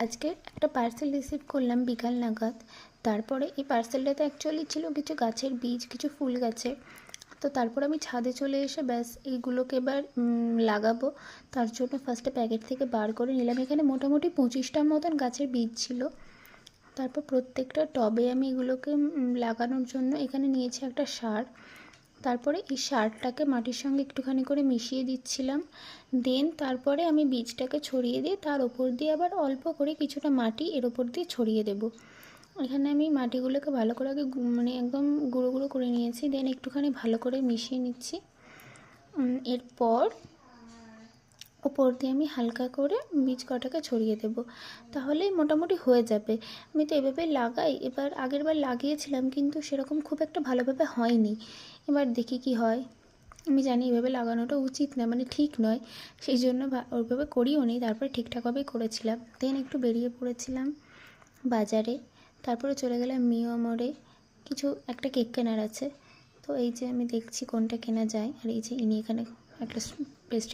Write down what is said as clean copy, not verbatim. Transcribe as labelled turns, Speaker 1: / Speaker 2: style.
Speaker 1: আজকে একটা parcel receive করলাম বিকাল নাগাদ। তারপরে এই পার্সেলটাতে অ্যাকচুয়ালি ছিল কিছু গাছের বীজ, কিছু ফুল গাছের। তো তারপর আমি ছাদে চলে এসে ব্যাস এইগুলোকে এবার লাগাবো। তার জন্য ফার্স্টে প্যাকেট থেকে বার করে নিলাম। এখানে মোটামুটি 25টার মতন গাছের বীজ ছিল। তারপর প্রত্যেকটা টবে আমি এগুলোকে লাগানোর জন্য এখানে নিয়েছি একটা সার। তারপরে এই সারটাকে মাটির সঙ্গে একটুখানি করে মিশিয়ে দিচ্ছিলাম। দেন তারপরে আমি বীজটাকে ছড়িয়ে দিয়ে তার ওপর দিয়ে আবার অল্প করে কিছুটা মাটি এর ওপর দিয়ে ছড়িয়ে দেব। এখানে আমি মাটিগুলোকে ভালো করে আগে মানে একদম গুঁড়ো গুঁড়ো করে নিয়েছি। দেন একটুখানি ভালো করে মিশিয়ে নিচ্ছি। এরপর ওপর দিয়ে আমি হালকা করে বীজ কটাকে ছড়িয়ে দেব, তাহলেই মোটামুটি হয়ে যাবে। আমি তো এভাবে লাগাই, এবার আগের বার লাগিয়েছিলাম কিন্তু সেরকম খুব একটা ভালোভাবে হয়নি। এবার দেখি কি হয়। আমি জানি এভাবে লাগানোটা উচিত না, মানে ঠিক নয়, সেই জন্য ওইভাবে করিও নি। তারপরে ঠিকঠাকভাবেই করেছিলাম। দেন একটু বেরিয়ে পড়েছিলাম বাজারে। তারপরে চলে গেলাম মিও মোড়ে, কিছু একটা কেক কেনার আছে। তো এই যে আমি দেখছি কোনটা কেনা যায়। আর এই যে ইনি এখানে একটা পেস্ট্রি